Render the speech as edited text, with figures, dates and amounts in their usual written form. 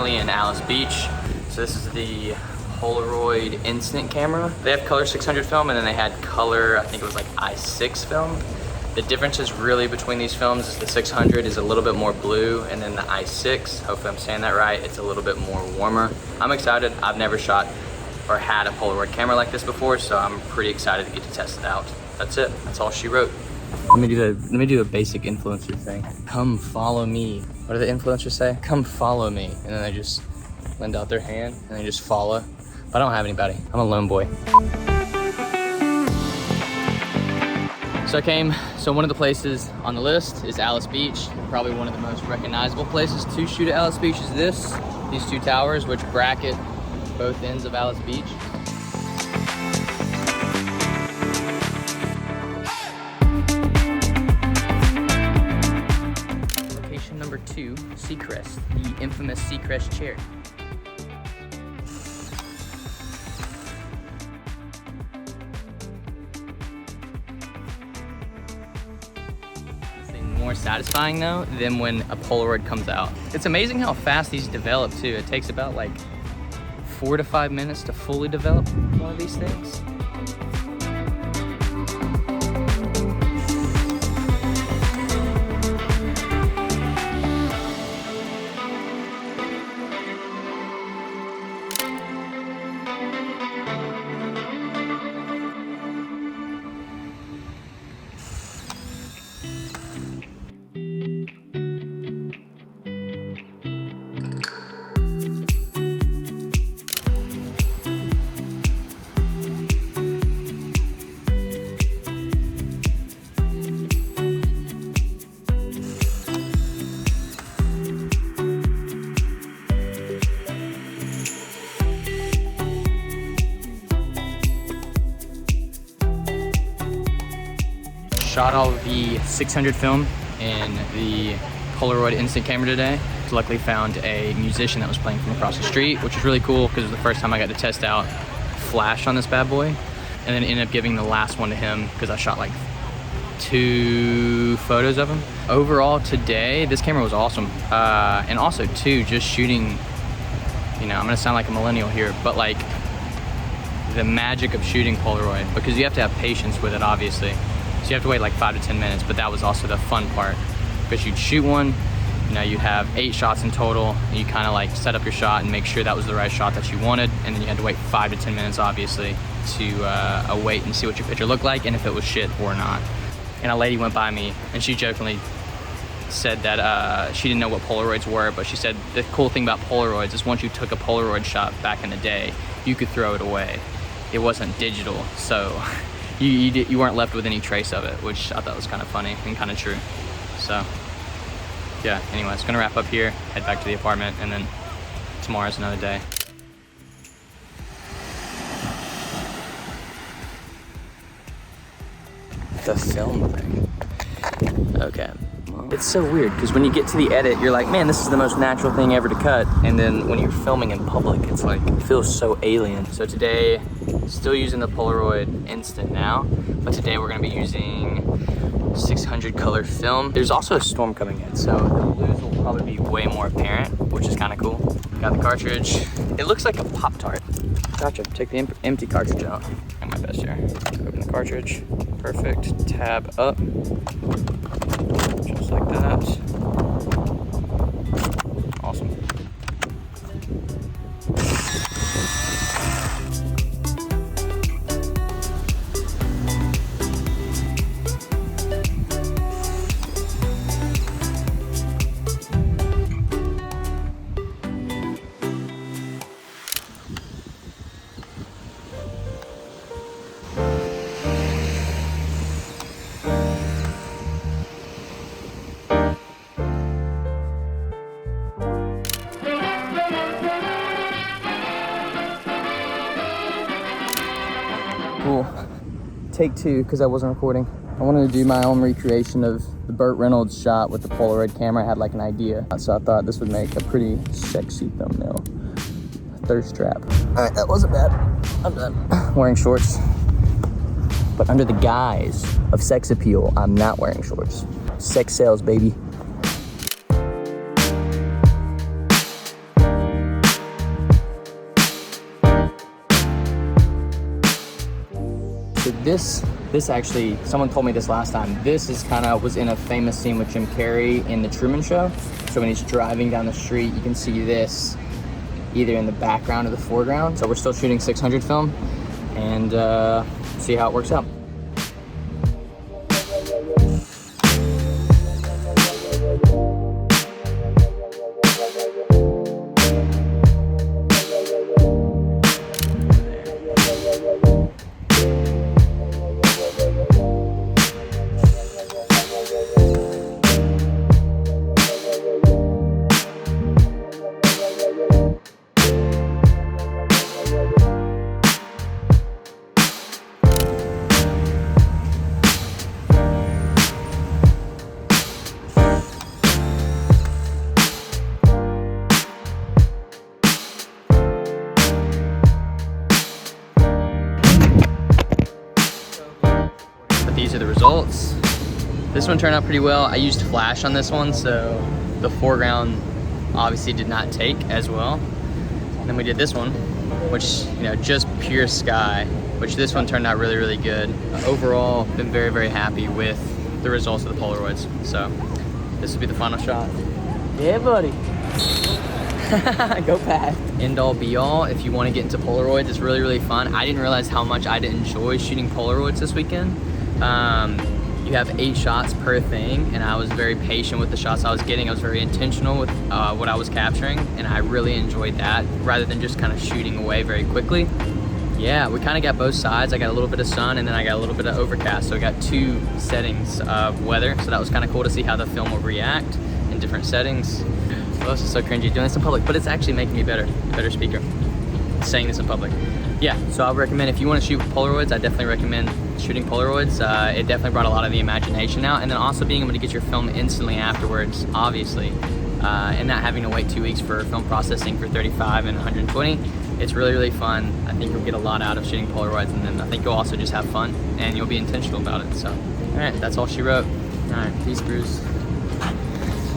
currently in Alice Beach. So this is the Polaroid instant camera. They have color 600 film, and then they had color, I think it was like i6 film. The differences really between these films is the 600 is a little bit more blue, and then the i6, hopefully I'm saying that right, it's a little bit more warmer. I'm excited. I've never shot or had a Polaroid camera like this before, so I'm pretty excited to get to test it out. That's it. That's all she wrote. Let me do a basic influencer thing. Come follow me. What do the influencers say? Come follow me. And then they just lend out their hand and they just follow. But I don't have anybody. I'm a lone boy. So one of the places on the list is Alice Beach. Probably one of the most recognizable places to shoot at Alice Beach is these two towers, which bracket both ends of Alice Beach. Location number 2, Seacrest, the infamous Seacrest chair. More satisfying though than when a Polaroid comes out. It's amazing how fast these develop too. It takes about like 4 to 5 minutes to fully develop one of these things. Shot all of the 600 film in the Polaroid instant camera today. Luckily found a musician that was playing from across the street, which is really cool because it was the first time I got to test out flash on this bad boy. And then ended up giving the last one to him because I shot like 2 photos of him. Overall today, this camera was awesome. And also too, just shooting, you know, I'm gonna sound like a millennial here, but like the magic of shooting Polaroid, because you have to have patience with it obviously. So you have to wait like 5 to 10 minutes, but that was also the fun part. Because you'd shoot one, you know, you'd have 8 shots in total, and you kind of like set up your shot and make sure that was the right shot that you wanted, and then you had to wait 5 to 10 minutes obviously to wait and see what your picture looked like and if it was shit or not. And a lady went by me and she jokingly said that she didn't know what Polaroids were, but she said the cool thing about Polaroids is once you took a Polaroid shot back in the day, you could throw it away. It wasn't digital, so you weren't left with any trace of it, which I thought was kind of funny and kind of true. So yeah, anyways, gonna wrap up here, head back to the apartment, and then tomorrow's another day. The film thing. Okay. It's so weird because when you get to the edit, you're like, man, this is the most natural thing ever to cut. And then when you're filming in public, it's like, it feels so alien. So today, still using the Polaroid Instant now, but today we're gonna be using 600 color film. There's also a storm coming in, so the blues will probably be way more apparent, which is kind of cool. Got the cartridge. It looks like a Pop-Tart. Gotcha, take the empty cartridge out. Try my best here. Open the cartridge, perfect. Tab up, just like that. Awesome. Cool. Take 2, because I wasn't recording. I wanted to do my own recreation of the Burt Reynolds shot with the Polaroid camera. I had like an idea, so I thought this would make a pretty sexy thumbnail. Thirst trap. All right, that wasn't bad. I'm done. Wearing shorts, but under the guise of sex appeal, I'm not wearing shorts. Sex sells, baby. this actually, someone told me this last time. This is was in a famous scene with Jim Carrey in The Truman Show. So when he's driving down the street, you can see this either in the background or the foreground. So we're still shooting 600 film and see how it works out. These are the results. This one turned out pretty well. I used flash on this one, so the foreground obviously did not take as well. And then we did this one, which, you know, just pure sky, which this one turned out really, really good. Overall, been very, very happy with the results of the Polaroids. So this will be the final shot. Yeah, buddy. Go Pat. End all be all, if you want to get into Polaroids, it's really, really fun. I didn't realize how much I'd enjoy shooting Polaroids this weekend. You have 8 shots per thing, and I was very patient with the shots I was getting. I was very intentional with what I was capturing, and I really enjoyed that, rather than just kind of shooting away very quickly. Yeah, we kind of got both sides. I got a little bit of sun, and then I got a little bit of overcast, so I got 2 settings of weather, so that was kind of cool to see how the film will react in different settings. Oh, this is so cringy doing this in public, but it's actually making me better speaker, saying this in public. Yeah, so I would recommend, if you want to shoot with Polaroids, I definitely recommend shooting Polaroids. It definitely brought a lot of the imagination out, and then also being able to get your film instantly afterwards, obviously, and not having to wait 2 weeks for film processing for 35 and 120. It's really, really fun. I think you'll get a lot out of shooting Polaroids, and then I think you'll also just have fun, and you'll be intentional about it. So, all right, that's all she wrote. All right, peace, Bruce.